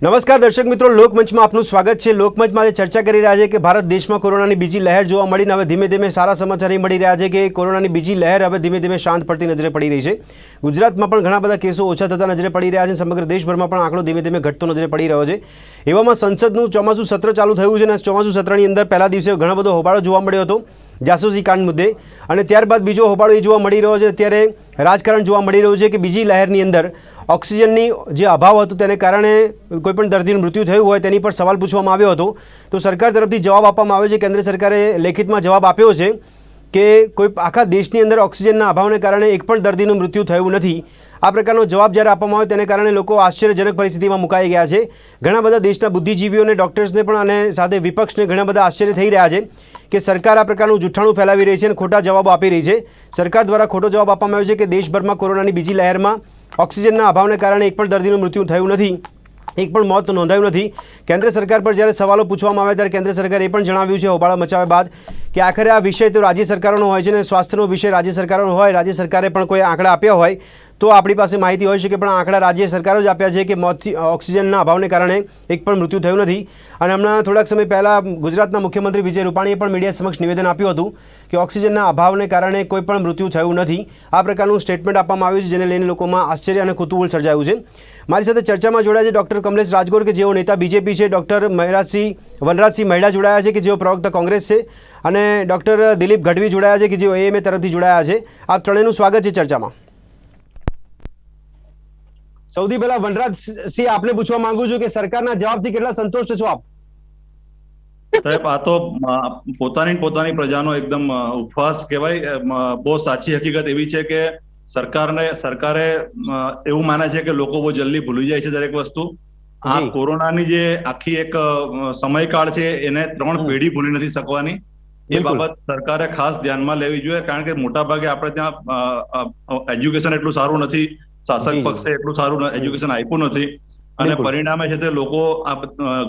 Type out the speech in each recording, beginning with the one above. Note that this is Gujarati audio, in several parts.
નમસ્કાર દર્શક મિત્રો, લોકમંચમાં આપનું સ્વાગત છે। લોકમંચમાં આજે ચર્ચા કરી રહ્યા છે કે ભારત દેશમાં કોરોનાની બીજી લહેર જોવા મળીને હવે ધીમે ધીમે સારા સમાચાર મળી રહ્યા છે કે કોરોનાની બીજી લહેર હવે ધીમે ધીમે શાંત પડતી નજરે પડી રહી છે। ગુજરાતમાં પણ ઘણા બધા કેસો ઓછા થતા નજરે પડી રહ્યા છે। સમગ્ર દેશભરમાં પણ આંકડો ધીમે ધીમે ઘટતો નજરે પડી રહ્યો છે। એવામાં સંસદનું ચોમાસું સત્ર ચાલુ થયું છે અને ચોમાસું સત્રની અંદર પહેલા દિવસે ઘણો બધો હોબાળો જોવા મળ્યો હતો જાસૂસી કાંડ મુદ્દે, અને ત્યારબાદ બીજો હોબાળો એ જોવા મળી રહ્યો છે। ત્યારે રાજકારણ જોવા મળી રહ્યું છે કે બીજી લહેરની અંદર ઓક્સિજનની જે અભાવ હતો તેને કારણે કોઈપણ દર્દીનું મૃત્યુ થયું હોય તેની પર સવાલ પૂછવામાં આવ્યો હતો તો સરકાર તરફથી જવાબ આપવામાં આવ્યો છે। કેન્દ્ર સરકારે લેખિતમાં જવાબ આપ્યો છે કે કોઈ આખા દેશની અંદર ઓક્સિજનના અભાવને કારણે એક પણ દર્દીનું મૃત્યુ થયું નથી। આ પ્રકારનો જવાબ જ્યારે આપવામાં આવ્યો તેને કારણે લોકો આશ્ચર્યજનક પરિસ્થિતિમાં મુકાઈ ગયા છે। ઘણા બધા દેશના બુદ્ધિજીવીઓને, ડૉક્ટર્સને પણ અને સાથે વિપક્ષને ઘણા બધા આશ્ચર્ય થઈ રહ્યા છે કે સરકાર આ પ્રકારનું જૂઠાણું ફેલાવી રહી છે અને ખોટા જવાબો આપી રહી છે। સરકાર દ્વારા ખોટો જવાબ આપવામાં આવ્યો છે કે દેશભરમાં કોરોનાની બીજી લહેરમાં ઓક્સિજનના અભાવને કારણે એક પણ દર્દીનું મૃત્યુ થયું નથી, એક પણ મોત નોંધાયું નથી। કેન્દ્ર સરકાર પર જ્યારે સવાલો પૂછવામાં આવ્યા ત્યારે કેન્દ્ર સરકારે એ પણ જણાવ્યું છે હોબાળા મચાવ્યા બાદ કે આખરે આ વિષય તો રાજ્ય સરકારોનો હોય છે અને સ્વાસ્થ્યનો વિષય રાજ્ય સરકારોનો હોય, રાજ્ય સરકારે પણ કોઈ આંકડા આપ્યા હોય તો આપણી પાસે માહિતી હોઈ શકે, પણ આંકડા રાજ્ય સરકારો જ આપ્યા છે કે મોતથી ઓક્સિજનના અભાવને કારણે એક પણ મૃત્યુ થયું નથી। અને હમણાં થોડાક સમય પહેલાં ગુજરાતના મુખ્યમંત્રી વિજય રૂપાણીએ પણ મીડિયા સમક્ષ નિવેદન આપ્યું હતું કે ઓક્સિજનના અભાવને કારણે કોઈ પણ મૃત્યુ થયું નથી। આ પ્રકારનું સ્ટેટમેન્ટ આપવામાં આવ્યું છે જેને લઈને લોકોમાં આશ્ચર્ય અને કુતૂહલ સર્જાયું છે। મારી સાથે ચર્ચામાં જોડાયા છે ડૉક્ટર કમલેશ રાજગોર કે જેઓ નેતા બીજેપી છે, ડૉક્ટર વનરાજસિંહ મહેડા જોડાયા છે કે જેઓ પ્રવક્તા કોંગ્રેસ છે, અને ડૉક્ટર દિલીપ ગઢવી જોડાયા છે કે જેઓ એએમએ તરફથી જોડાયા છે। આપ ત્રણેયનું સ્વાગત છે ચર્ચામાં। સૌથી પહેલા વનરાજસિંહ આપને પૂછવા માંગુ છું કે સરકારના જવાબથી કેટલા સંતુષ્ટ છો આપ? સાહેબ, આ તો પોતાની પ્રજાનો એકદમ ઉપવાસ કહેવાય। બહુ સાચી હકીકત એવી છે કે સરકારે એવું માને છે કે લોકો બહુ જલ્દી ભૂલી જાય છે દરેક વસ્તુ। આ કોરોનાની જે આખી એક સમયકાળ છે એને 3 પેઢી ભૂલી નથી શકવાની। એ બાબત સરકારે ખાસ ધ્યાનમાં લેવી જોઈએ, કારણ કે મોટાભાગે આપણે ત્યાં એજ્યુકેશન એટલું સારું નથી, શાસક પક્ષે એટલું સારું એજ્યુકેશન આપ્યું નથી, અને પરિણામે છે તે લોકો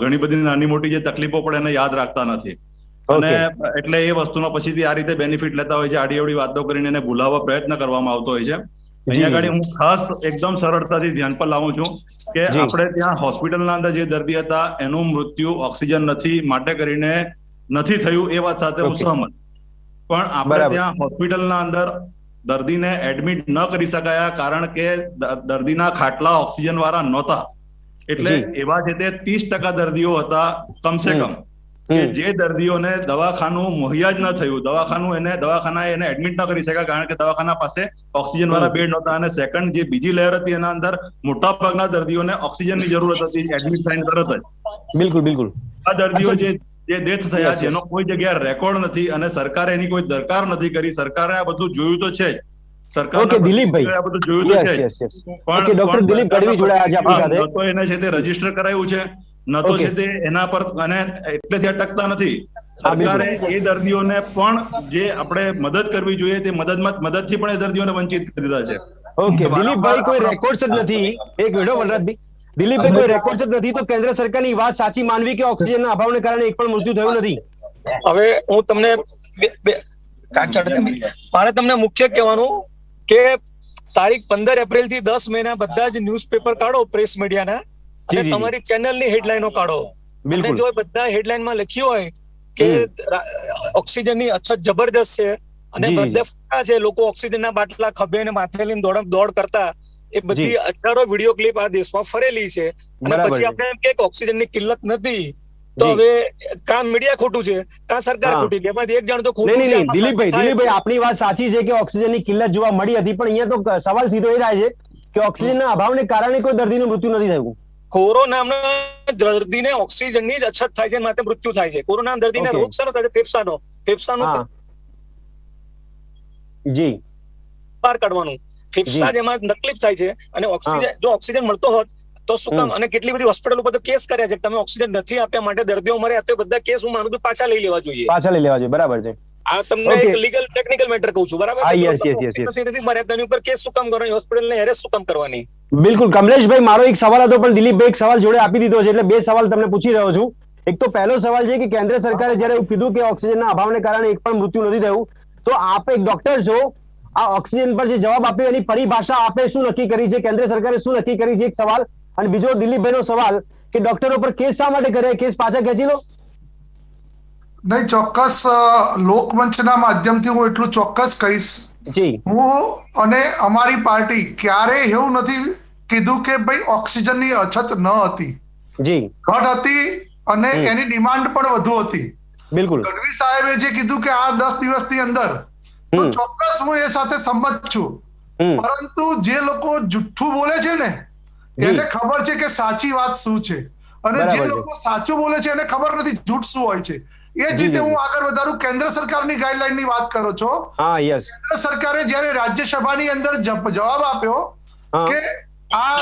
ઘણી બધી નાની મોટી જે તકલીફો પડે એને યાદ રાખતા નથી, અને એટલે એ વસ્તુનો પછીથી આ રીતે બેનિફિટ લેતા હોય છે। આડી અવળી વાતો કરીને એને ભૂલાવવા પ્રયત્ન કરવામાં આવતો હોય છે। અહીંયા આગળ હું ખાસ એકદમ સરળતાથી ધ્યાન પર લાવું છું કે આપણે ત્યાં હોસ્પિટલના અંદર જે દર્દી હતા એનું મૃત્યુ ઓક્સિજન નથી માટે કરીને નથી થયું, એ વાત સાથે હું સહમત, પણ આપણે ત્યાં હોસ્પિટલના અંદર દર્દીને એડમિટ ન કરી શકાયા કારણ કે દર્દીના ખાટલા ઓક્સિજન વાળા નહોતા। એટલે એવા છે તે 30% દર્દીઓ હતા કમસે કમ કે જે દર્દીઓને દવાખાનું મુહૈયા જ ન થયું, દવાખાનાએ એને એડમિટ ન કરી શક્યા કારણ કે દવાખાના પાસે ઓક્સિજન વાળા બેડ નહોતા। અને સેકન્ડ જે બીજી લહેર હતી એના અંદર મોટા ભાગના દર્દીઓને ઓક્સિજનની જરૂરત હતી એડમિટ થઈને તરત જ। બિલકુલ આ દર્દીઓ જે ડેથ થયા છે એનો કોઈ જગ્યાએ રેકોર્ડ નથી, અને સરકારે એની કોઈ દરકાર નથી કરી। સરકારે આ બધું જોયું તો છે જ, સરકારના દિલીપભાઈ આ બધું જોયું તો છે જ, પણ ડોક્ટર દિલીપ ગઢવી જોડાયા છે આપણી સાથે। ન તો એને છે તે રજીસ્ટર કરાયું છે, ન તો છે તે એના પર, અને એટલે જ અટકતા નથી। સરકારે એ દર્દીઓને પણ જે આપણે મદદ કરવી જોઈએ તે મદદથી પણ એ દર્દીઓને વંચિત કરી દીધા છે। ઓકે દિલીપભાઈ, કોઈ રેકોર્ડ્સ જ નથી, એક મિનિટ વનરાજભાઈ, દિલીપભાઈ કોઈ રેકોર્ડ્સ જ નથી તો કેન્દ્ર સરકારની વાત સાચી માનવી કે ઓક્સિજનના અભાવને કારણે એક પણ મૃત્યુ થયું નથી? હવે હું તમને મારે તમને મુખ્ય કહેવાનું કે તારીખ 15 એપ્રિલ થી 10 મહિના બધા જ ન્યૂઝપેપર કાઢો, પ્રેસ મીડિયાના, અને તમારી ચેનલની હેડલાઇનો કાઢો, અને જો બધા હેડલાઇનમાં લખ્યું હોય કે ઓક્સિજનની અછત જબરદસ્ત છે અને બધે છે, લોકો ઓક્સિજનના બાટલા ખભે ને માથે લઈને દોડ કરતા, એ બધી હજારો વિડીયો ક્લિપ આ દેશમાં ફરેલી છે, અને પછી આપણે એમ કે ઓક્સિજનની કિલ્લત નથી, તો હવે કામ મીડિયા ખોટું છે, કાં સરકાર ખોટી, બેમાંથી એક જણ તો ખોટું છે। દિલીપભાઈ, આપણી વાત સાચી છે કે ઓક્સિજનની કિલ્લત જોવા મળી હતી, પણ અહીંયા તો સવાલ સીધો એ થાય છે કે ઓક્સિજનના અભાવને કારણે કોઈ દર્દીનું મૃત્યુ નથી થયું। કોરોનાના દર્દીને ઓક્સિજનની જ અછત થાય છે, માટે મૃત્યુ થાય છે। કોરોના દર્દીને રોગ શરૂ થાય છે ફેફસાનો બહાર કાઢવાનું, ફેફસા જેમાં તકલીફ થાય છે, અને ઓક્સિજન જો ઓક્સિજન મળતો હોત તો શું કામ? અને કેટલી બધી હોસ્પિટલ ઉપર તો કેસ કર્યા છે, તમે ઓક્સિજન નથી આપ્યા માટે દર્દીઓ મર્યા, તો બધા કેસ હું માનું છું પાછા લઈ લેવા જોઈએ। બરાબર છે। આ તમને એક લીગલ ટેકનિકલ મેટર કહું છું, બરાબર? નથી મર્યા તેની ઉપર કેસ શું કામ કરવાની, હોસ્પિટલને હેરેસ શું કામ કરવાની? બિલકુલ કમલેશભાઈ, મારો એક સવાલ હતો પણ દિલીપભાઈ એક સવાલ જોડે આપી દીધો છે, એટલે બે સવાલ તમને પૂછી રહ્યો છું। એક તો પહેલો સવાલ છે કે કેન્દ્ર સરકારે જયારે એવું કીધું કે ઓક્સિજનના અભાવને કારણે એક પણ મૃત્યુ નથી થયું, તો આપ એક ડોક્ટર છો, આ ઓક્સિજન પર જે જવાબ આપ્યો એની પરિભાષા આપે શું નક્કી કરી છે, કેન્દ્ર સરકારે શું નક્કી કરી છે, એક સવાલ। અને બીજો દિલીપભાઈનો સવાલ કે ડોક્ટરો પર કેસ શા માટે કરે, કેસ પાછા ખેંચી લો? નહીં, ચોક્કસ લોકમંચના માધ્યમથી હું એટલું ચોક્કસ કહીશ, જી હું અને અમારી પાર્ટી ક્યારેય એવું નથી કીધું કે ભાઈ ઓક્સિજનની અછત ન હતી. જી ઘટ હતી અને એની ડિમાન્ડ પણ વધુ હતી. બિલકુલ. ગઢવી સાહેબે જે કીધું કે આ 10 દિવસની અંદર, તો ચોક્કસ હું એ સાથે સંમત છું. પરંતુ જે લોકો જુઠ્ઠું બોલે છે ને, એને ખબર છે કે સાચી વાત શું છે, અને જે બરાબર છે. લોકો સાચું બોલે છે એને ખબર નથી જૂઠ શું હોય છે. એ જ રીતે હું આગળ વધારું. કેન્દ્ર સરકારની ગાઈડલાઈન ની વાત કરો છો. હા, યસ. કેન્દ્ર સરકારે જ્યારે રાજ્યસભાની અંદર જવાબ આપ્યો હા. કે આ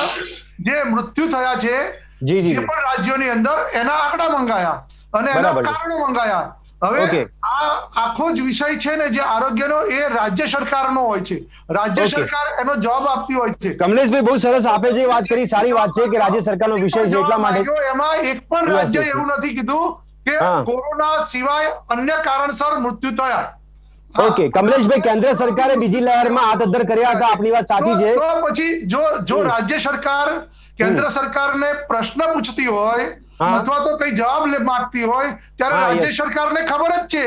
જે મૃત્યુ થયા છે જી, જી, જે જી. પણ રાજ્યોની અંદર એના આંકડા મંગાયા અને એના બરાબર છે. કારણો મંગાયા. હવે ઓકે. આ આખો જ વિષય છે ને જે આરોગ્યનો, એ રાજ્ય સરકારનો હોય છે. રાજ્ય ઓકે. સરકાર એનો જવાબ આપતી હોય છે. કમલેશભાઈ બહુ સરસ આપે છે વાત કરી, સારી વાત છે કે રાજ્ય સરકારનો વિષય છે એટલા માટે. એમાં એક પણ Yes, રાજ્ય yes, yes. એવું નથી કીધું કે હા. કોરોના સિવાય અન્ય કારણસર મૃત્યુ થયા. ઓકે કમલેશભાઈ, કેન્દ્ર સરકારે બીજી લહેરમાં હાથ અદ્ધર કર્યા હતા, આપની વાત સાચી છે. તો પછી જો રાજ્ય સરકાર કેન્દ્ર સરકારને પ્રશ્ન પૂછતી હોય હા. અથવા તો કઈ જવાબ માંગતી હોય, ત્યારે હા, રાજ્ય yes. સરકારને ખબર જ છે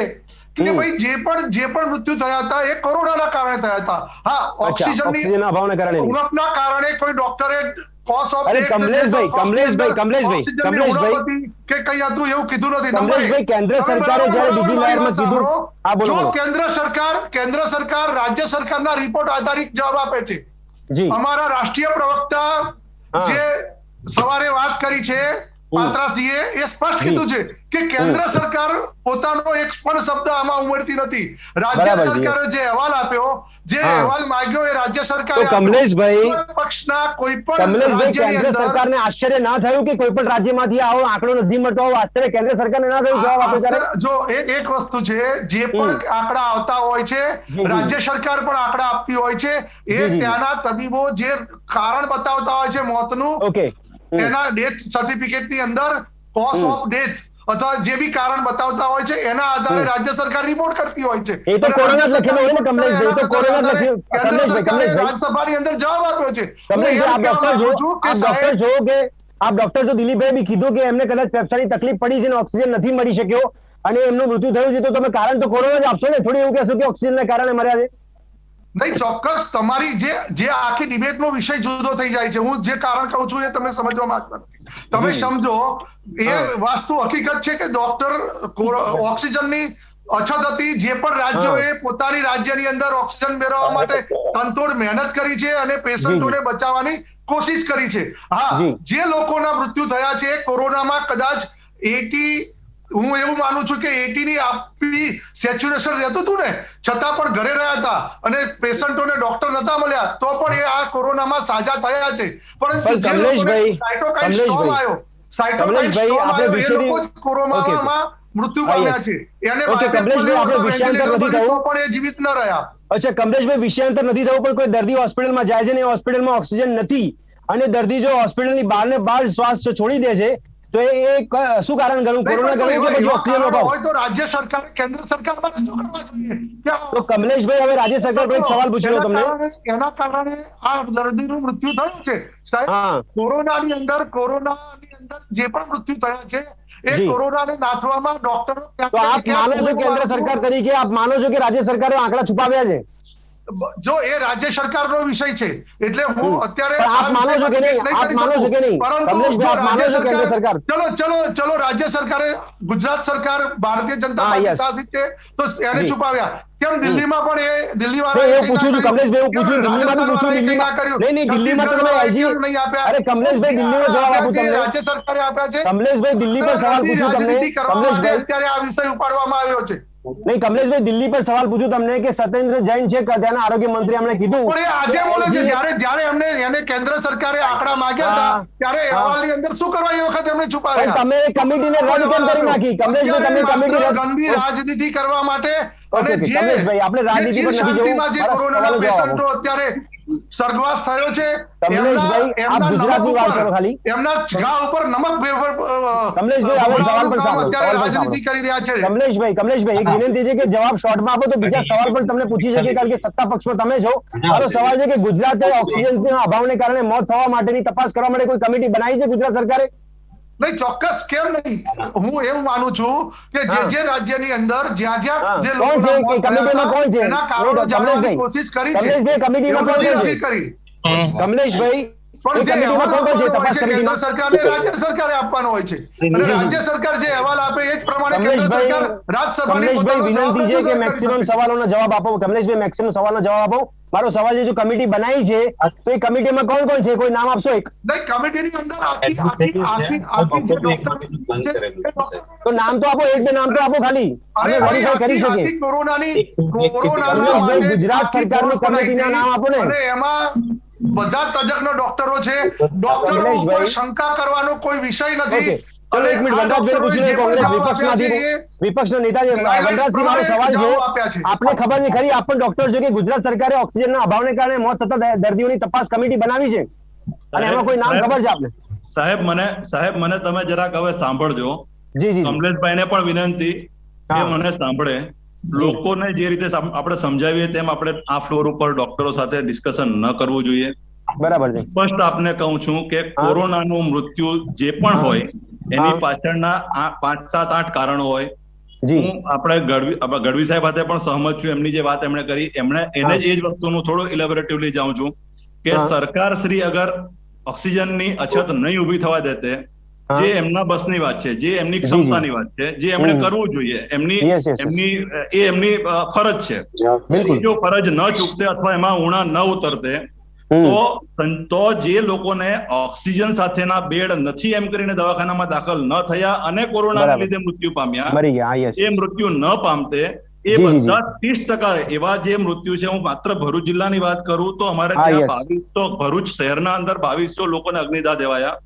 કે ભાઈ જે પણ મૃત્યુ થયા હતા એ કોરોનાના કારણે થયા હતા. હા, અચ્છા, ઓક્સિજનની ઓક્સિજનના અભાવના કારણે નહીં. ઉણપના કારણે કોઈ ડોક્ટરે કોઝ ઓફ અરે ડેથ કમલેશભાઈ, ઓક્સિજનની કમલેશભાઈ. ઉણપ હતી કે કઈ હતું એવું કીધું નથી. કમલેશભાઈ, કેન્દ્ર તમે સરકારે બરાબર જ્યારે બીજી મારી લહેરમાં વાત કીધું. સાંભળો. હા, બોલો, જો બોલો. કેન્દ્ર સરકાર રાજ્ય સરકારના રિપોર્ટ આધારિત જવાબ આપે છે. જી અમારા રાષ્ટ્રીય પ્રવક્તા હા. જે સવારે વાત કરી છે પાત્રાસિંહે, એ સ્પષ્ટ કીધું છે કે કેન્દ્ર સરકાર પોતાનો એક પણ શબ્દ આમાં ઉમેરતી નથી. રાજ્ય બરાબર છે. સરકારે જે અહેવાલ આપ્યો, જે હા. અહેવાલ માંગ્યો, એ રાજ્ય સરકારે તો કમલેશભાઈ, આપ્યો. કોઈ પક્ષના કોઈ પણ કમલેશભાઈ, રાજ્યની કેન્દ્ર અંદર સરકારને આશ્ચર્ય ના થયું કે કોઈ પણ રાજ્યમાંથી આવો આંકડો નથી મળતો, આવો આશ્ચર્ય કેન્દ્ર સરકારને ના થયું જવાબ આપે ત્યારે? જો એક વસ્તુ છે, જે પણ આંકડા આવતા હોય છે, જી. રાજ્ય સરકાર પણ આંકડા આપતી હોય છે. જી, એ જી. ત્યાંના તબીબો જે કારણ બતાવતા હોય છે મોતનું, ઓકે. એના ડેથ સર્ટિફિકેટની અંદર કોઝ ઓફ ડેથ અથવા જે બી કારણ બતાવતા હોય છે, એના આધારે રાજ્ય સરકાર રિપોર્ટ કરતી હોય છે. એ તો અને કોરોના જ રાજ્ય લખેલું હોય ને, સરકાર કમલેશભાઈ, એ તો એના કોરોના જ આધારે લખ્યું. કેન્દ્ર કમલેશભાઈ, સરકારે કમલેશભાઈ. રાજ્યસભાની અંદર જવાબ આપ્યો છે. હું કમલેશભાઈ, એમ આપ કહેવા ડોક્ટર માંગુ છો, છું કે આપ સાહેબ, ડોક્ટર છો કે આપ ડોક્ટર છો, દિલીપભાઈ બી કીધું કે એમને કદાચ ફેફસાની તકલીફ પડી છે ને ઓક્સિજન નથી મળી શક્યો અને એમનું મૃત્યુ થયું છે, તો તમે કારણ તો કોરોના જ આપશો ને, થોડી એવું કહેશો કે ઓક્સિજનના કારણે મર્યા છે. નહીં, ચોક્કસ તમારી જે આખી ડિબેટનો વિષય જુદો થઈ જાય છે. હું જે કારણ કહું છું એ તમે સમજવા માંગતા નથી. તમે સમજો, એ વાસ્તુ હકીકત છે કે ઓક્સિજનની અછત હતી. જે પણ રાજ્યોએ પોતાની રાજ્યની અંદર ઓક્સિજન મેળવવા માટે તનતોડ મહેનત કરી છે અને પેશન્ટોને બચાવવાની કોશિશ કરી છે. હા, જી. જે લોકોના મૃત્યુ થયા છે કોરોનામાં, કદાચ 80, હું એવું માનું છું કે 80 ની આપી સેચ્યુરેશન રહેતું હતું ને, છતાં પણ ઘરે રહ્યા હતા અને પેશન્ટોને ડોક્ટર નતા મળ્યા, તો પણ એ આ કોરોનામાં સાજા થયા છે. પરંતુ જે લોકોને સાયટોકાઇન સ્ટોર્મ આવ્યો, એ લોકો જ કોરોનામાં મૃત્યુ પામ્યા છે. એને કમલેશભાઈ, તો પણ એ જીવિત ન રહ્યા. અચ્છા કમલેશભાઈ, વિષયાંતર નથી થવું, પણ કોઈ દર્દી હોસ્પિટલમાં જાય છે ને હોસ્પિટલમાં ઓક્સિજન નથી અને દર્દી જો હોસ્પિટલની બહાર ને બહાર શ્વાસ છોડી દે છે, તો એ શું કારણ ગણવું? કોરોના ગણવું કે પછી ઓક્સિજનનો અભાવ? હોય તો રાજ્ય સરકાર, કેન્દ્ર સરકારમાં શું કરવા જોઈએ? તો કમલેશભાઈ, હવે રાજ્ય સરકાર પર એક સવાલ પૂછી લો તમને. એના કારણે આ દર્દીનું મૃત્યુ થયું છે. સાહેબ, હા. કોરોનાની અંદર જે પણ મૃત્યુ થયા છે, એ જી. કોરોનાને નાથવામાં ડોક્ટરો તો આપ માનો છો કેન્દ્ર સરકાર તરીકે, આપ માનો છો કે રાજ્ય સરકારે આંકડા છુપાવ્યા છે? જો એ રાજ્ય સરકારનો વિષય છે, એટલે હું અત્યારે પણ આપ માનો છો કે નહીં? આપ માનો છો કે નહીં? પરંતુ કમલેશભાઈ, આપ માનો છો કેન્દ્ર સરકાર? ચલો રાજ્ય સરકારે, ગુજરાત સરકાર ભારતીય જનતા હા, પાર્ટી yes. શાસિત છે, તો એને જી. છુપાવ્યા. કેમ દિલ્હીમાં પણ દિલ્હી નહીં, વાળા એવું પૂછું છું કમલેશભાઈ, એવું પૂછ્યું દિલ્હીમાં બી પૂછ્યું, દિલ્હીમાં નહીં, દિલ્હીમાં તો તમે LG અરે કમલેશભાઈ, દિલ્હીનો જવાબ આપું તમને. રાજ્ય સરકારે આપ્યા છે. કમલેશભાઈ, દિલ્હી પર સવાલ પૂછ્યું તમને. રાજનીતિ કરવા માટે કમલેશભાઈ, અત્યારે આ વિષય ઉપાડવામાં આવ્યો છે. નહીં કમલેશભાઈ, દિલ્હી પર સવાલ પૂછ્યું તમને કે સત્યેન્દ્ર જૈન છે ત્યાંના આરોગ્ય મંત્રી, એમણે કીધું પણ એ આજે બોલે છે, જ્યારે એને કેન્દ્ર સરકારે આંકડા માંગ્યા હતા, ત્યારે અહેવાલની અંદર શું કરવા એ વખત એમણે પણ છુપાવ્યા? તમે કમિટીને રદ કેમ કરી નાખી? કમલેશભાઈ, તમે કમિટી રદ ગંદી રાજનીતિ કરવા માટે અને ઓકે, કમલેશભાઈ, આપણે રાજનીતિ પર નથી જવું. શાંતિમાં જે મારા કોરોનાના સવાલનો જવાબ પેશન્ટો અત્યારે સ્વર્ગવાસ થયો છે, કમલેશભાઈ, આપ ગુજરાતની વાત કરો ખાલી. એમના ઘા ઉપર નમક કમલેશભાઈ, હવે સવાલ પણ સાંભળો, અત્યારે સવાલ પણ રાજનીતિ કરી રહ્યા છે. કમલેશભાઈ, એક વિનંતી છે કે જવાબ શોર્ટમાં આપો તો બીજા સવાલ પણ તમને પૂછી શકીએ, કારણ કે સત્તા પક્ષમાં તમે છો. મારો સવાલ છે કે ગુજરાતે ઓક્સિજનના અભાવને કારણે મોત થવા માટેની તપાસ કરવા માટે કોઈ કમિટી બનાવી છે ગુજરાત સરકારે? નહીં, ચોક્કસ કેમ નહીં. હું એવું માનું છું કે જે રાજ્યની અંદર જ્યાં જે લોકોના મોત થયા હતા, એના કારણો જાણવાની કોશિશ કરી છે. કમિટીમાં કોણ કોણ નથી છે? કરી. કમલેશભાઈ, પણ જે કમિટીમાં અહેવાલ કોણ કોણ છે આપવાનો હોય તપાસ છે કેન્દ્ર કમિટીમાં? સરકારને રાજ્ય સરકારે આપવાનો હોય છે, અને રાજ્ય સરકાર જે અહેવાલ આપે એ જ પ્રમાણે કેન્દ્ર સરકાર રાજ્યસભાની કમલેશભાઈ, પોતાનો જવાબ વિનંતી છે કે રજૂ કરી મેક્સિમમ શકે. સવાલોનો જવાબ આપો. કમલેશભાઈ, મેક્સિમમ સવાલનો જવાબ આપો. મારો સવાલ છે, જો કમિટી બનાવી છે તો એ કમિટીમાં કોણ કોણ છે? કોઈ નામ આપશો એક? નહીં, કમિટીની અંદર આખી જે ડોક્ટર છે, એ ડોક્ટર તો નામ તો આપો, એક બે નામ તો આપો ખાલી, અમે વેરીફાઈ કરી શકીએ. આખી કોરોનાના કમલેશભાઈ, માટે ગુજરાત આખી સરકારની ફોર્સ બનાવી કમિટીના નામ આપો ને. અને એમાં બધા તજજ્ઞ ડોક્ટરો છે. ડોક્ટરો ઉપર કમલેશભાઈ. શંકા કરવાનો કોઈ વિષય નથી. ઓકે, ચલો એક મિનિટ, આ વનરાજભાઈ ડોક્ટરોએ પૂછી લે. જે પણ કોંગ્રેસ જવાબ આપ્યા છે, વિપક્ષના નેતા છે guidelines વનરાજજી, મારો સવાલ જવાબ આપ્યા છે, છે. આપને ખબર છે ખરી, આપ પણ ડોક્ટર છો, કે ગુજરાત સરકારે ઓક્સિજનના અભાવને કારણે મોત થતા દર્દીઓની તપાસ કમિટી બનાવી છે, અને એમાં કોઈ નામ ખબર છે આપને? સાહેબ મને તમે જરાક હવે સાંભળજો. જી જી કમલેશભાઈને પણ વિનંતી કે હા. મને સાંભળે. લોકોને જે રીતે આપણે સમજાવીએ તેમ આપણે આ ફ્લોર ઉપર ડોક્ટરો સાથે ડિસ્કશન ન કરવું જોઈએ. બરાબર છે. સ્પષ્ટ આપને કહું છું કે કોરોનાનું મૃત્યુ જે પણ હોય એની પાછળના 5, 7, 8 કારણો હોય. જી હું આપણે ગઢવી સાહેબ સાથે પણ સહમત છું. એમની જે વાત એમણે કરી, એને જ એ જ વસ્તુનું થોડું ઇલેબોરેટિવલી જાઉં છું કે સરકાર શ્રી અગર ઓક્સિજનની અછત નહીં ઊભી થવા દેતે, જે એમના બસની વાત છે, જે એમની ક્ષમતાની વાત છે, જે એમણે કરવું જોઈએ, Yes, yes, એમની ફરજ છે. બિલકુલ. જો ફરજ ન ચૂકતે અથવા એમાં ઉણા ન ઉતરતે તો જે લોકોને ઓક્સિજન સાથેના બેડ નથી એમ કરીને દવાખાનામાં દાખલ ન થયા અને કોરોનાના લીધે મૃત્યુ પામ્યા, મરી ગયા. yes. એ મૃત્યુ ન પામતે એ જી, જી. બધા 30% એવા જે મૃત્યુ છે. હું માત્ર ભરૂચ જિલ્લાની વાત કરું તો અમારે હા, ત્યાં yes. 2200 ભરૂચ શહેરના અંદર 2200 લોકોને અગ્નિદાહ દેવાયા,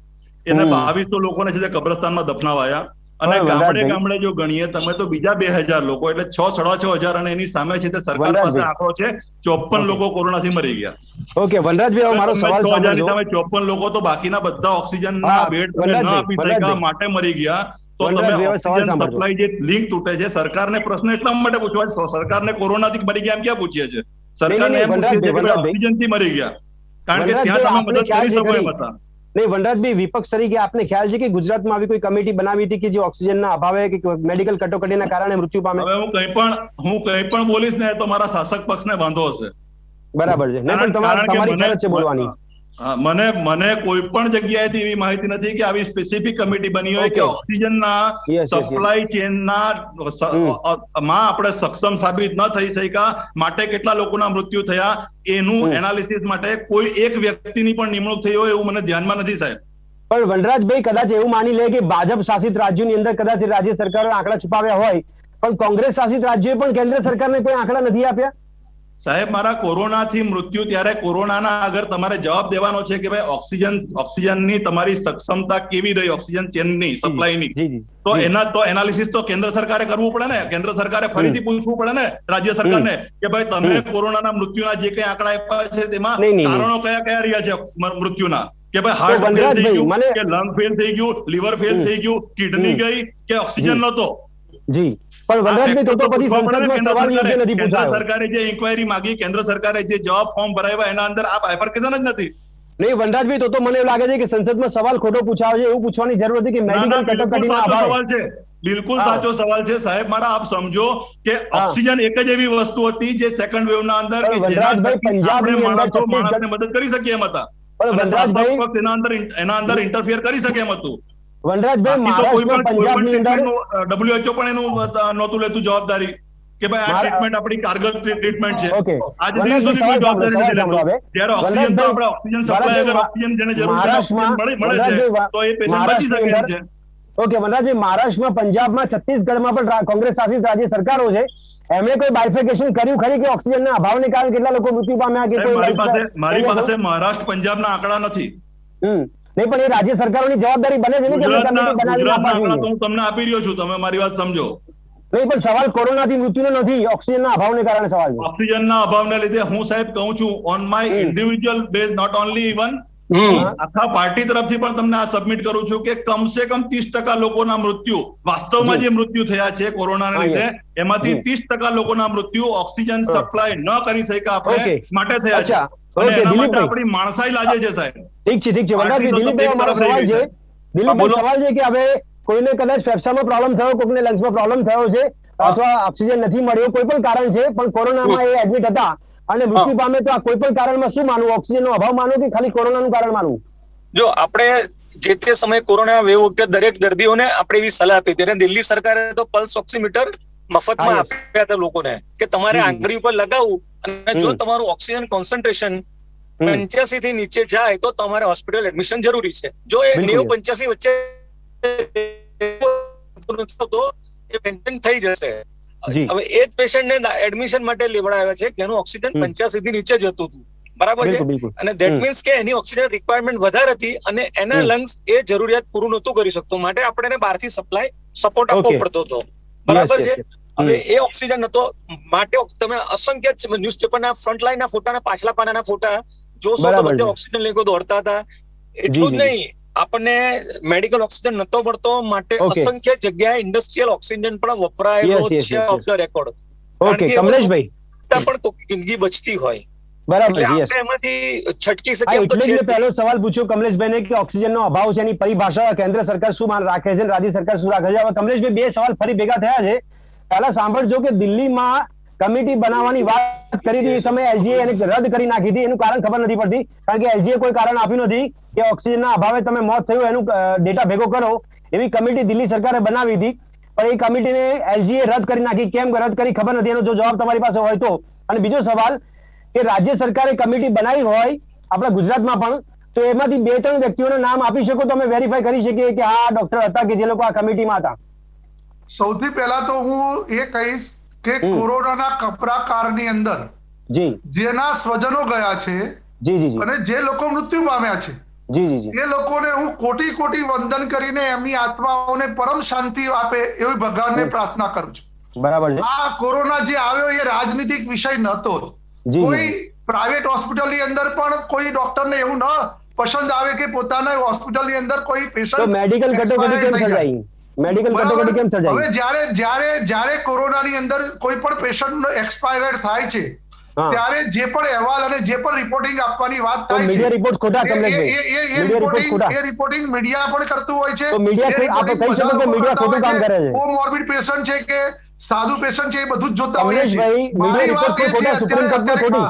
એને 2200 લોકોને છે તે કબ્રસ્તાનમાં દફનાવાયા, અને બરાબર, ગામડે વનરાજભાઈ. ગામડે જો ગણીએ તમે તો બીજા 2000 લોકો, એટલે 6-6,500, અને એની સામે છે તે સરકાર પાસે વનરાજભાઈ. આંકડો છે 54 લોકો કોરોનાથી મરી ગયા. ઓકે, વનરાજભાઈ, હવે મારો સવાલ સાંભળજો. 54 લોકો તો બાકીના બધા ઓક્સિજનના હા, બેડ ન વનરાજભાઈ, આપી શક્યા વનરાજભાઈ. માટે મરી ગયા. તો તમે વનરાજભાઈ, હવે સવાલ ઓક્સિજન સાંભળજો. સપ્લાય જે લિંક તૂટે છે, સરકારને પ્રશ્ન એટલા માટે પૂછવા છે, સરકારને કોરોનાથી મરી ગયા એમ ક્યાં પૂછીએ છે? સરકારને એમ પૂછીએ છે કે ઓક્સિજનથી મરી ગયા, કારણ કે ત્યાં તમે મદદ કરી શકો એમ હતા. નહીં, વનરાજભાઈ, વિપક્ષ તરીકે આપને ખ્યાલ છે કે ગુજરાતમાં આવી કોઈ કમિટી બનાવી હતી કે જે ઓક્સિજનના અભાવે કે મેડિકલ કટોકટીના કારણે મૃત્યુ પામે? હવે હું કંઈ પણ બોલીશ ને તો મારા શાસક પક્ષને વાંધો હશે. બરાબર છે. નહીં, પણ તમારી ફરજ છે બોલવાની. મને કોઈ પણ જગ્યાએથી એવી માહિતી નથી કે આવી સ્પેસિફિક કમિટી બની હોય કે Okay. ઓક્સિજનના Yes, yes, yes. સપ્લાય ચેનના માં આપણે સક્ષમ સાબિત ન થઈ શક્યા માટે કેટલા લોકોના મૃત્યુ થયા એનું એનાલિસિસ માટે કોઈ એક વ્યક્તિની પણ નિમણૂક થઈ હોય એવું મને ધ્યાનમાં નથી, સાહેબ. પણ વનરાજભાઈ, કદાચ એવું માની લે કે ભાજપ શાસિત રાજ્યોની અંદર કદાચ રાજ્ય સરકારોએ આંકડા છુપાવ્યા હોય, પણ કોંગ્રેસ શાસિત રાજ્યોએ પણ કેન્દ્ર સરકારને કોઈ આંકડા નથી આપ્યા? સાહેબ, મારા કોરોનાથી મૃત્યુ ત્યારે કોરોનાના આગળ તમારે જવાબ દેવાનો છે કે ભાઈ ઓક્સિજનની તમારી સક્ષમતા કેવી રહી, ઓક્સિજન ચેનની સપ્લાયની. તો એનાલિસિસ તો કેન્દ્ર સરકારે કરવું પડે ને. કેન્દ્ર સરકારે ફરીથી પૂછવું પડે ને રાજ્ય સરકારને કે ભાઈ તમે કોરોનાના મૃત્યુના જે કઈ આંકડા આપ્યા છે તેમાં કારણો કયા કયા રહ્યા છે મૃત્યુના, કે ભાઈ હાર્ટ ફેલ થઈ ગયું, કે લંગ ફેલ થઈ ગયું, લીવર ફેલ થઈ ગયું, કિડની ગઈ, કે ઓક્સિજન નહોતો. જી, પણ વનરાજભાઈ, તો પછી સંસદમાં સવાલ યોગ્ય નથી કેન્દ્ર પૂછાયો. સરકારે જે ઇન્ક્વાયરી માંગી, કેન્દ્ર સરકારે જે જવાબ ફોર્મ ભરાવ્યા એના અંદર આ બાયફર્કેશન જ નથી. નહીં, વનરાજભાઈ, તો મને એવું લાગે છે કે સંસદમાં સવાલ ખોટો પૂછાયો છે. એવું પૂછવાની જરૂર હતી કે મેડિકલ કટોકટીના અભાવે. બિલકુલ સાચો સવાલ છે, સાહેબ. મારા આપ સમજો કે ઓક્સિજન એક જ એવી વસ્તુ હતી જે સેકન્ડ વેવ ના અંદર માણસને મદદ કરી શકે એમ હતા, એના અંદર ઇન્ટરફિયર કરી શકે એમ હતું. વનરાજભાઈ, મહારાષ્ટ્રમાં પંજાબની અંદર WHO પણ એનું નહોતું લેતું જવાબદારી કે ભાઈ આ ટ્રીટમેન્ટ આપણી કારગર ટ્રીટમેન્ટ છે. આજ દિન સુધી કોઈ જવાબદારી નથી લેતો. જ્યારે ઓક્સિજન તો આપણે ઓક્સિજન સપ્લાય અગર ઓક્સિજન જેને જરૂર છે મળે છે તો એ પેશન્ટ બચી શકે એમ છે. ઓકે, વનરાજભાઈ, મહારાષ્ટ્રમાં, પંજાબમાં, છત્તીસગઢમાં પણ કોંગ્રેસ શાસિત રાજ્ય સરકારો છે. એમણે કોઈ બાયફિકેશન કર્યું ખરી કે ઓક્સિજનના અભાવને કારણે કેટલા લોકો મૃત્યુ પામ્યા? કે મારી પાસે મહારાષ્ટ્ર પંજાબના આંકડા નથી. નહીં, પણ એ રાજ્ય સરકારોની જવાબદારી બને છે ને કે હું તમને આપી રહ્યો છું, તમે મારી વાત સમજો. નહીં, પણ સવાલ કોરોનાથી મૃત્યુનો નથી, ઓક્સિજનના અભાવને કારણે સવાલ છે. ઓક્સિજનના અભાવને લીધે હું સાહેબ કહું છું on my individual base, not only even આખા પાર્ટી તરફથી પણ તમને આ સબમિટ કરું છું કે કમસે કમ 30% લોકોના મૃત્યુ વાસ્તવમાં જે મૃત્યુ થયા છે કોરોનાના લીધે એમાંથી 30% લોકોના મૃત્યુ ઓક્સિજન સપ્લાય ન કરી શક્યા આપણે માટે થયા છે. અને એના માટે આપણી માણસાઈ લાગે છે, સાહેબ. ઠીક છે, ઠીક છે. વનરાજભાઈ, દિલીપભાઈ, મારો સવાલ છે, દિલીપભાઈ, બોલો. સવાલ છે કે હવે કોઈને કદાચ ફેફસામાં પ્રોબ્લેમ થયો, કોઈને લંગ્સમાં પ્રોબ્લેમ થયો છે, અથવા ઓક્સિજન નથી મળ્યો, કોઈ પણ કારણ છે, પણ કોરોનામાં એ એડમિટ હતા અને મૃત્યુ પામે, તો આ કોઈ પણ કારણમાં શું માનવું? ઓક્સિજનનો અભાવ માનવું કે ખાલી કોરોનાનું કારણ માનવું? જો આપણે જે તે સમયે કોરોના વેવ વખતે દરેક દર્દીઓને આપણે એવી સલાહ આપી હતી, અને દિલ્હી સરકારે તો પલ્સ ઓક્સીમીટર મફતમાં હા, yes. આપ્યા હતા લોકોને કે તમારે જી, જી. આંગળી ઉપર લગાવવું, અને જો તમારું ઓક્સિજન કોન્સન્ટ્રેશન 85 થી નીચે જાય તો તમારે હોસ્પિટલ એડમિશન જરૂરી છે. જો એ બિલકુલ. 90-85 વચ્ચે તો એ મેન્ટેન થઈ જશે. જી. હવે એ જ પેશન્ટને એડમિશન માટે લેવડાવ્યા છે કે એનું ઓક્સિજન 85 થી નીચે જતું હતું, બરાબર છે, બિલકુલ, બિલકુલ. અને ધેટ મીન્સ કે એની ઓક્સિજન રિક્વાયરમેન્ટ વધારે હતી અને એના લંગ્સ એ જરૂરિયાત પૂરું નહોતું કરી શકતો, માટે આપણે એને બહારથી સપોર્ટ આપવો Okay. પડતો હતો, બરાબર Yes, છે. yes, yes. હવે એ ઓક્સિજન નતો, માટે તમે અસંખ્ય ન્યૂઝપેપરના ફ્રન્ટલાઈનના ફોટા, પાછલા પાનાના ફોટા જોશો તો બરાબર બધે છે. ઓક્સિજન લઈને દોડતા હતા. એટલું જ જી, જી. નહીં, આપણને મેડિકલ ઓક્સિજન નતો મળતો, માટે Okay. અસંખ્ય જગ્યાએ ઇન્ડસ્ટ્રીયલ ઓક્સિજન પણ વપરાયેલો Yes, yes, છે, yes, off yes. The record. Okay, કમલેશભાઈ, પણ કોઈક જિંદગી બચતી હોય બરાબર એટલે છે. yes. આપણે એમાંથી છટકી હા, શકીએ એમ તો એટલે જ છે મેં જ. પહેલો સવાલ પૂછ્યો કમલેશભાઈને કે ઓક્સિજનનો અભાવ છે, એની પરિભાષા કેન્દ્ર સરકાર શું માન રાખે છે અને રાજ્ય સરકાર શું રાખે છે. હવે કમલેશભાઈ, બે સવાલ ફરી ભેગા થયા છે. પહેલા સાંભળજો કે દિલ્હીમાં કમિટી બનાવવાની વાત કરી હતી, એ સમયે એલજીએ એને રદ કરી નાખી હતી. એનું કારણ ખબર નથી પડતી, કારણ કે એલજીએ કોઈ કારણ આપ્યું નથી કે ઓક્સિજનના અભાવે તમે મોત થયું એનું ડેટા ભેગો કરો. એવી કમિટી દિલ્હી સરકારે બનાવી હતી, પણ એ કમિટીને એલજીએ રદ કરી નાખી. કેમ રદ કરી ખબર નથી, એનો જો જવાબ તમારી પાસે હોય તો. અને બીજો સવાલ કે રાજ્ય સરકારે કમિટી બનાવી હોય આપણા ગુજરાતમાં પણ, તો એમાંથી 2-3 વ્યક્તિઓના નામ આપી શકો તો અમે વેરીફાઈ કરી શકીએ કે આ ડોક્ટર હતા કે જે લોકો આ કમિટીમાં હતા. સૌથી પહેલા તો હું એ કહીશ કે કોરોનાના કપરા કાળની અંદર જી જેના સ્વજનો ગયા છે જી જી જી અને જે લોકો મૃત્યુ પામ્યા છે, જી જી જી એ લોકોને હું કોટી કોટી વંદન કરીને એમની આત્માઓને પરમ શાંતિ આપે એવી ભગવાનને પ્રાર્થના કરું છું. બરાબર છે. આ કોરોના જે આવ્યો એ રાજનીતિક વિષય નહોતો. જી, કોઈ પ્રાઇવેટ હોસ્પિટલની અંદર પણ કોઈ ડોક્ટરને એવું ન પસંદ આવે કે પોતાના હોસ્પિટલની અંદર કોઈ તો પેશન્ટ મેડિકલ કટોકટી કેમ સર્જાઈ? મેડિકલ કટોકટી કેમ હવે સર્જાઈ? જ્યારે કોરોનાની અંદર કોઈ પણ પેશન્ટ એક્સપાયર્ડ થાય છે, હા. ત્યારે જે પણ અહેવાલ અને જે પણ રિપોર્ટિંગ આપવાની વાત તો થાય મીડિયા છે, રિપોર્ટ ખોટા, કમલેશભાઈ. મીડિયા રિપોર્ટ ખોટા. એ રિપોર્ટિંગ મીડિયા પણ કરતું હોય છે. તો મીડિયા એ આપણે reporting કહી શકો કે બધા મીડિયા લોકો ખોટું કરતા કામ હોય કરે છે. કોમોર્બિડ પેશન્ટ છે કે સાધુ પેશન્ટ છે, એ બધું જ જોતા હોઈએ છીએ. કમલેશભાઈ, મારી મીડિયા વાત એ રિપોર્ટ છે ખોટા, સુપ્રીમ કોર્ટમાં અત્યારે ખોટી.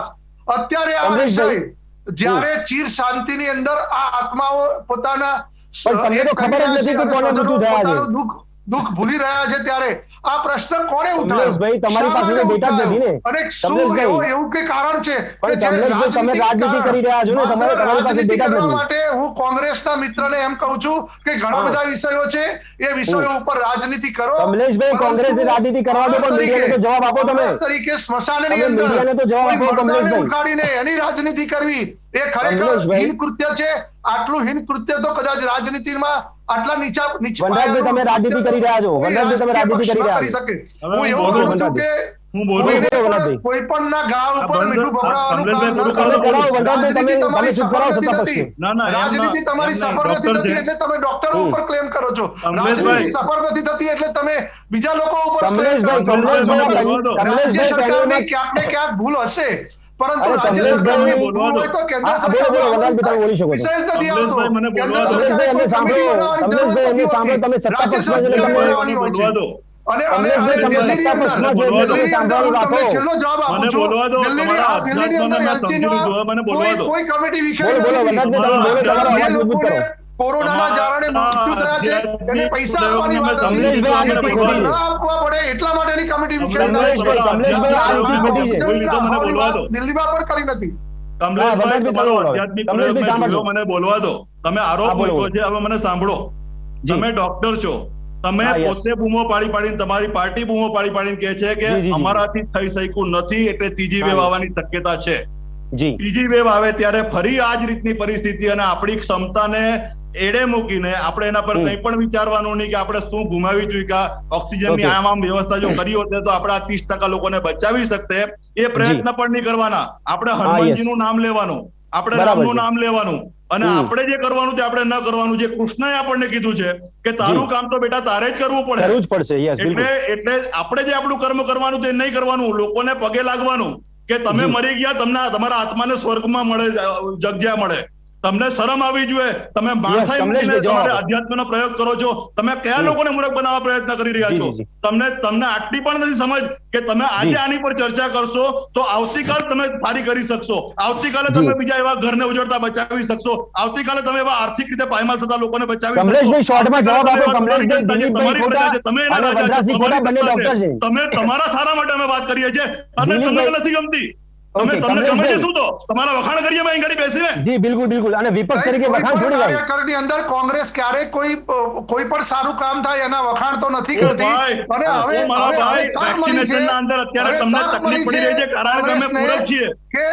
અત્યારે આ કમલેશભાઈ. વિષય જ્યારે ચીર શાંતિની અંદર આ આત્માઓ પોતાના પણ તમને તો ખબર જ નથી કે કોને મૃત્યુ થયા છે. પોતાનું દુઃખ ભૂલી રહ્યા છે, ત્યારે આ પ્રશ્ન કોણે કમલેશભાઈ, તમારી પાસે ઉઠાવ્યો? ડેટા જ નથી ને. અને શું કમલેશભાઈ. એવું કે કારણ છે કે પણ જે કમલેશભાઈ, તમે રાજનીતિ કરી રહ્યા છો ને, માત્ર તમારી પાસે રાજનીતિ ડેટા જ કરવા નથી. માટે હું કોંગ્રેસના મિત્રને એમ કહું છું કે ઘણા હા. બધા વિષયો છે, એ વિષયો ઉપર રાજનીતિ કરો. કમલેશભાઈ, કોંગ્રેસની રાજનીતિ કરવા દો, પણ મીડિયાને તો જવાબ આપો તમે. કોંગ્રેસ તરીકે સ્મશાનની તમે અંદર મીડિયાને તો જવાબ કોઈ આપો, મર્દાને કમલેશભાઈ. ઉઠાડીને એની રાજનીતિ કરવી એ ખરેખર કમલેશભાઈ. હીન કૃત્ય છે. આટલું હીન કૃત્ય તો કદાચ રાજનીતિમાં આટલા નીચા વનરાજભાઈ, તમે રાજનીતિ કરી રહ્યા છો. વનરાજભાઈ, તમે રાજનીતિ કરી રહ્યા છો. હું એવું કહું છું કે હું બોલું. કોઈને પણ વનરાજભાઈ. કોઈ પણ ના ઘા ઉપર બંધ- મીઠું ભભરાવાનું કામ ન કમલેશભાઈ, કરો. કરાવો, વનરાજભાઈ, તમે રાજનીતિ ચૂપ તમારી કરાવો, સફળ સત્તા નથી પક્ષી. ના, ના, એમ રાજનીતિ ના, તમારી એમ નહીં. સફળ નથી ડોક્ટર થતી છે. એટલે તમે ડોક્ટરો ઉપર ક્લેમ કરો છો. કમલેશભાઈ. રાજનીતિ સફળ નથી થતી એટલે તમે બીજા લોકો ઉપર claim કમલેશભાઈ, કરો છો. કમલેશભાઈ, રાજ્ય સરકારની કમલેશભાઈ, ક્યાંક ને ક્યાંક ભૂલ હશે, પરંતુ અરે, રાજ્ય કમલેશભાઈ, સરકારની ભૂલ હોય તો કેન્દ્ર હા, બોલો, સરકાર બોલો, વનરાજભાઈ, તમે બોલી શકો છો. વિષય જ નથી આવતો. કમલેશભાઈ, મને બોલવા કેન્દ્ર દો. સરકારે કમલેશભાઈ, કોઈ અમને કમિટી સાંભળો. બનાવવાની કમલેશભાઈ, અમને સાંભળો. તમે જરૂર નથી હોતી. સત્તા રાજ્ય પક્ષમાં સરકારે એટલે બનાવવાની હોય છે. બોલવા દો. અને કમલેશભાઈ, તમે દિલ્હીની સત્તા અંદર પક્ષમાં જો બોલવા દો. દિલ્હીની અંદર હું સાંભળવાનું તમને રાખો. છેલ્લો જવાબ આપું મને છું. બોલવા દો. દિલ્હીની તમારા દિલ્હીની અંદર અધ્યાત્મને મેં સમજી લીધું. હવે મને બોલવા દો. કોઈ કમિટી બોલો, વિખેરી બોલો, નથી. વનરાજભાઈ, તમે બોલો, તમારો જે અવાજ મજબૂત લોકોને કરો. કોરોનાના કારણે મૃત્યુ થયા છે એને પૈસા આપવાની વાત હતી. કમલેશભાઈ, એને આ પૈસા ખોટી ન છે. આપવા પડે એટલા માટેની કમિટી વિખેરી કમલેશભાઈ, આ નીતિ ખોટી છે. બોલવા દો. દિલ્હીમાં પણ કરી નથી. કમલેશભાઈ, હા, તમારો વનરાજભાઈ, આધ્યાત્મિક કમલેશભાઈ, પ્રયોગ મેં સાંભળો. જોયો, મને બોલવા દો. તમે આરોપ હા, બોલો, મૂક્યો છે, હવે મને સાંભળો. જી. તમે ડોક્ટર છો, તમે હા, yes. પોતે બૂમો પાડી પાડીને તમારી પાર્ટી બૂમો પાડી પાડીને કહે છે કે જી, જી, જી. અમારાથી થઈ શક્યું નથી એટલે ત્રીજી હા, વેવ yes. આવવાની શક્યતા છે. જી ત્રીજી વેવ આવે ત્યારે ફરી આ જ રીતની પરિસ્થિતિ અને આપણી ક્ષમતાને એડે મૂકીને આપણે એના પર કંઈ પણ વિચારવાનું નહીં કે આપણે શું ગુમાવી ચૂક્યા. ઓક્સિજનની Okay. આમ વ્યવસ્થા જો કરી હોત તો આપણે આ 30% લોકોને બચાવી શકતે. એ પ્રયત્ન પણ નહીં કરવાના. આપણે yes. હનુમાનજીનું નામ લેવાનું, આપણે બરાબર રામનું છે. નામ લેવાનું, અને આપણે જે કરવાનું તે આપણે ન કરવાનું. જે કૃષ્ણએ આપણને કીધું છે કે તારું કામ તો બેટા તારે જ કરવું પડે. કરવું જ પડશે. યસ, બિલકુલ. એટલે આપણે જે આપણું કર્મ કરવાનું તે નહીં કરવાનું, લોકોને પગે લાગવાનું કે તમે જી. મરી ગયા, તમને તમારા આત્માને સ્વર્ગમાં મળે, જગ્યા મળે. તમને શરમ આવવી જોઈએ. તમે માણસાઈ કમલેશભાઈ, મૂકીને જવાબ તમારે આપો. અધ્યાત્મનો પ્રયોગ કરો છો. તમે કયા લોકોને મૂર્ખ બનાવવા પ્રયત્ન કરી રહ્યા જી, છો? જી, જી. તમને આટલી પણ નથી સમજ કે તમે આજે જી. આની પર ચર્ચા કરશો તો આવતીકાલ તમે સારી કરી શકશો. આવતીકાલે જી. તમે બીજા એવા ઘરને ઉજળતા બચાવી શકશો. આવતીકાલે તમે એવા આર્થિક રીતે પાયમાલ થતા લોકોને બચાવી શકશો. કમલેશભાઈ, શોર્ટમાં જવાબ આપો. તમારી કમલેશભાઈ, જનતા છે, દિલીપભાઈ તમારી પ્રજા છે, ખોટા તમે એના અને રાજા છો, વનરાજસિંહ ખોટા તમારી બંને સત્તા છે. ડોક્ટર છે. તમે તમારા સારા માટે અમે વાત કરીએ છીએ અને તમને દિલીપભાઈ- નથી ગમતી. ઓકે, તમને ગમે છે કમલેશભાઈ. શું? તો તમારા વખાણ કરીએ અમે અહીં ઘડી બેસીને. જી, બિલકુલ બિલકુલ. અને વિપક્ષ તરીકે કોઈ વખાણ પણ થોડી થાય. કાર્યકરની અંદર કોંગ્રેસ ક્યારેય કોઈ પણ સારું કામ થાય એના વખાણ તો નથી ઓ કરતી. ભાઈ, અને હવે ઓ મારા હવે ભાઈ, તક મળી છે. વેક્સિનેશનના અંદર અત્યારે હવે તમને તક તકલીફ મળી પડી રહી છે કારણ કે અમે કોંગ્રેસને પૂરક છીએ. કે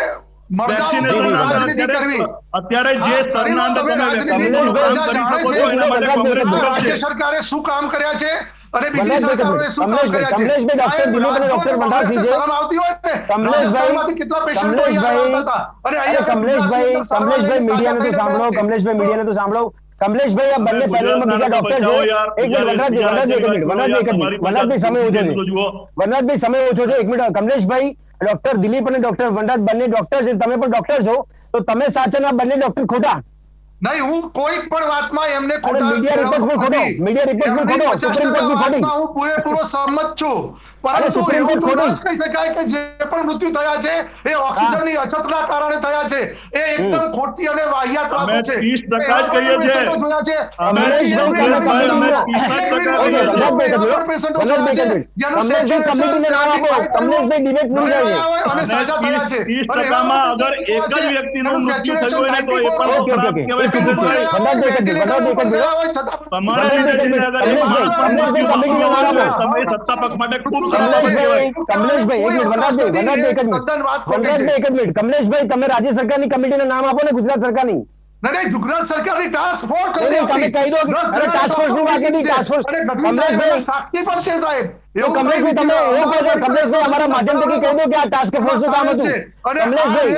મરદાઓ વેક્સિનેશનના પર અંદર રાજનીતિ કરવી. અત્યારે જે હા, સ્તરના અંદર તમે તમે રાજનીતિ વેક્સિનનો કરો, પ્રોગ્રામ પ્રજા કરી શકો જાણે છો છે. એના માટે કોંગ્રેસ આ પૂરક રાજ્ય છે. સરકારે શું કામ કર્યા છે અને બીજી સરકારોએ શું કામ કમલેશભાઈ, કર્યા છે. કમલેશભાઈ, ડોક્ટર દિલીપ અને ડોક્ટર વનરાજસિંહ છે. શરમ આવતી હોય ને, કમલેશભાઈ, રાજસ્થાનમાંથી કેટલા પેશન્ટો અહીંયા આવતા હતા અને અરે અહીંયા કમલેશભાઈ, કમલેશભાઈ મીડિયાને તો સાંભળો. કમલેશભાઈ મીડિયાને તો સાંભળો. કમલેશભાઈ, આ બંને પેનલમાં બીજા ડોક્ટર છે. એક મિનિટ, વનરાજભાઈ, સમય ઓછો છે. વનરાજભાઈ, સમય ઓછો છે. એક મિનિટ. કમલેશભાઈ, ડોક્ટર દિલીપ અને ડોક્ટર વનરાજ બંને ડોક્ટર છે. તમે પણ ડોક્ટર છો, તો તમે સાચા ને આ બંને ડોક્ટર ખોટા? નહીં, હું કોઈ પણ વાતમાં એમને અરે મીડિયા રિપોર્ટ પણ ખોટો. મીડિયા રિપોર્ટ પણ ખોટો. સુપ્રીમ કોર્ટ ની ખોટી. હું પૂરેપૂરો સહમત છું, પરંતુ સુપ્રીમ એવું કોર્ટ તો ખોટી. ના જ કહી શકાય કે જે પણ મૃત્યુ થયા છે એ ઓક્સિજનની અછતના કારણે થયા છે. એ એકદમ ખોટી અને વાહિયાત વાતો અમે છે. 30% જ કહીએ છીએ. પેશન્ટો જોયા છે. અમે કમલેશભાઈ, તમે પેશન્ટો વનરાજભાઈ, જોયા છે. જેનું કમલેશભાઈ, કમિટીને નામ આપો. કમલેશભાઈ ડિબેટ ભૂલી જાય છે. અને સાજા થયા છે. 30%માં અગર એક જ વ્યક્તિનું મૃત્યુ થયું હોય ને તો એ પણ ઓકે, ખરાબ ઓકે. કહેવાય. વનરાજભાઈ, તમારા નિર્ણયને અગર એ કમલેશભાઈ, કમિટીને નામ આપો. તમે સત્તા પક્ષ માટે ખૂબ ખરાબ કમલેશભાઈ, કહેવાય. કમલેશભાઈ, એક મિનિટ. વનરાજભાઈ, એક જ મિનિટ. વનરાજભાઈ, એક જ મિનિટ. કમલેશભાઈ, તમે રાજ્ય સરકારની કમિટીના નામ આપો ને, ગુજરાત સરકારની. નહીં, ગુજરાત સરકારની ટાસ્ક ફોર્સ નહીં, તમે કહી દો કે અરે ટાસ્ક ફોર્સની વાત નથી. ટાસ્ક ફોર્સ કમલેશભાઈ, સાક્ષી પણ છે સાહેબ. તો કમલેશભાઈ, તમે એવું કહો છો, કમલેશભાઈ, અમારા માધ્યમથી કહી દો કે આ ટાસ્ક ફોર્સનું કામ હતું. કમલેશભાઈ,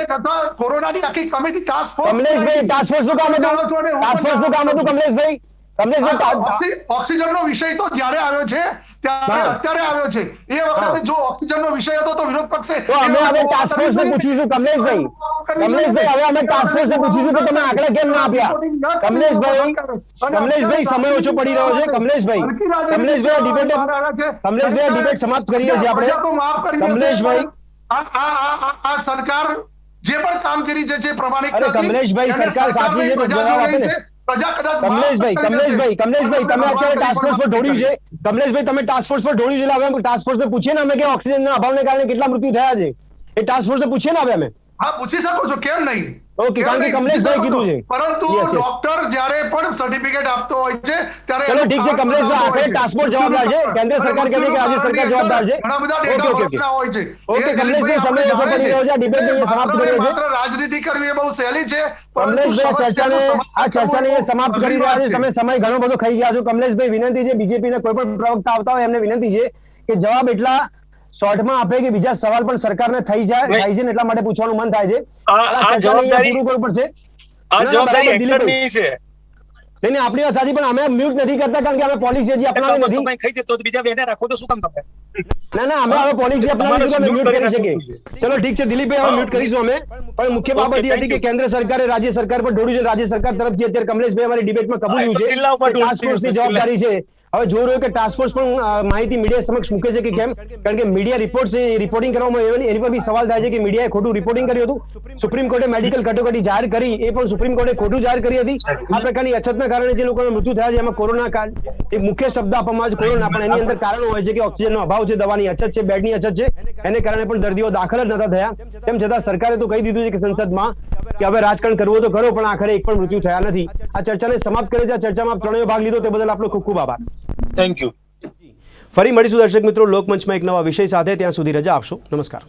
કોરોનાની આખી કમિટી ટાસ્ક ફોર્સ કમલેશભાઈ, ટાસ્ક ફોર્સનું કામ હતું. ટાસ્ક ફોર્સનું કામ હતું. કમલેશભાઈ, ઓક્સિજનનો વિષય તો જ્યારે આવ્યો છે ત્યારે હા. અત્યારે આવ્યો છે. એ વખતે જો ઓક્સિજનનો વિષય હતો તો વિરોધ પક્ષે તો અમે હવે ટાસ્ક ફોર્સને પૂછીશું. કમલેશભાઈ, કમલેશભાઈ, હવે અમે ટાસ્ક ફોર્સને પૂછીશું કે તમે આંકડા કેમ ના આપ્યા. કમલેશભાઈ, સમય ઓછો પડી રહ્યો છે. કમલેશભાઈ, આ ડિબેટ સમાપ્ત કરીએ છીએ આપણે. કમલેશભાઈ, આ સરકાર જે પણ કામગીરી જે છે પ્રમાણિક અરે નથી. કમલેશભાઈ, એને સરકાર સાચી છે તો પ્રજા જવાબ આપે જોઈ ને. છે. પ્રજા કદાચ કમલેશભાઈ, તમે અત્યારે ટાસ્ક ફોર્સ પર ઢોળ્યું છે. કમલેશભાઈ, તમે ટાસ્ક ફોર્સ પર ઢોળ્યું છે એટલે હવે ટાસ્ક ફોર્સને પૂછીએ ને અમે કે ઓક્સિજનના અભાવને કારણે કેટલા મૃત્યુ થયા છે. એ ટાસ્ક ફોર્સને પૂછીએ ને હવે અમે. હા, પૂછી શકો છો, કેમ નહીં? ઓકે, કારણ કે કમલેશભાઈ કીધું છે. પરંતુ Yes, yes. ડોક્ટર જ્યારે પણ સર્ટિફિકેટ આપતો હોય છે ત્યારે ચલો ઠીક છે. કમલેશભાઈ, આખરે ટાસ્ક ફોર્સ જવાબદાર છે. કેન્દ્ર સરકાર કહે છે કે રાજ્ય સરકાર જવાબદાર છે. ઘણા બધા ઓકે, ડેટા ઓકે, ઓકે. વપરાતા હોય છે. ઓકે, એ કમલેશભાઈ, સમય ઓછો પડી રહ્યો છે. આ ડિબેટને અહીંયા સમાપ્ત કરીએ છીએ. માત્ર રાજનીતિ કરવી એ બહુ સહેલી છે, પરંતુ કમલેશભાઈ, આ ચર્ચાને સમસ્યાનું સમાપ્ત કરી રહ્યા છે. તમે સમય ઘણો બધો ખાઈ ગયા છો. કમલેશભાઈ, વિનંતી છે, બીજેપીના કોઈ પણ પ્રવક્તા આવતા હોય એમને વિનંતી છે કે જવાબ એટલા શોર્ટમાં આપે કે બીજા સવાલ પણ સરકારને થઈ જાય છે ને એટલા માટે પૂછવાનું મન થાય છે. આ ચર્ચાને અહીંયા જવાબદારી પૂરું કરવું પડશે. આ ના, જવાબદારી બરાબર, દિલીપભાઈ. એક્ટરની છે. નહીં, આપણી વાત સાચી, પણ અમે મ્યુટ નથી કરતા કારણ કે અમે પોલિસી હજી અપનાવી નથી. સમય ખાઈ જતો બીજા બેને રાખો તો શું કામ તમે? ના, અમે હવે પોલિસી અપનાવી નથી, અમે મ્યુટ કરી શકીએ. ચલો ઠીક છે દિલીપભાઈ, હવે મ્યુટ કરીશું અમે. પણ મુખ્ય બાબત એ હતી કે કેન્દ્ર સરકારે રાજ્ય સરકાર પર ઢોળ્યું છે. રાજ્ય સરકાર તરફથી અત્યારે કમલેશભાઈ અમારી ડિબેટમાં કબૂલ્યું છે જિલ્લા ઉપર કે ટાસ્ક ફોર્સની જવાબદારી છે. હવે જોઈ રહ્યો કે ટાસ્ક ફોર્સ પણ માહિતી મીડિયા સમક્ષ મૂકે છે કે કેમ, કારણ કે મીડિયા રિપોર્ટ છે, રિપોર્ટિંગ કરવામાં આવ્યું એની પર બી સવાલ થાય છે કે મીડિયાએ ખોટું રિપોર્ટિંગ કર્યું હતું. સુપ્રીમ કોર્ટે મેડિકલ કટોકટી જાહેર કરી, એ પણ સુપ્રીમ કોર્ટે ખોટું જાહેર કરી હતી. આ પ્રકારની અછતના કારણે જે લોકોના મૃત્યુ થયા છે એમાં કોરોના કાળ એક મુખ્ય શબ્દ આપવામાં આવે છે, કોરોના, પણ એની અંદર કારણો હોય છે કે ઓક્સિજનનો અભાવ છે, દવાની અછત છે, બેડની અછત છે, એને કારણે પણ દર્દીઓ દાખલ જ નતા થયા. તેમ છતાં સરકારે તો કહી દીધું છે કે સંસદમાં કે હવે રાજકારણ કરવું તો કરો, પણ આખરે એક પણ મૃત્યુ થયા નથી. આ ચર્ચાને સમાપ્ત કરે છે. આ ચર્ચામાં ત્રણેય ભાગ લીધો તે બદલ આપનો ખૂબ ખૂબ આભાર. Thank you. ફરી મળીશું દર્શક મિત્રો લોકમંચમાં એક નવા વિષય સાથે. ત્યાં સુધી રજા આપશો. નમસ્કાર.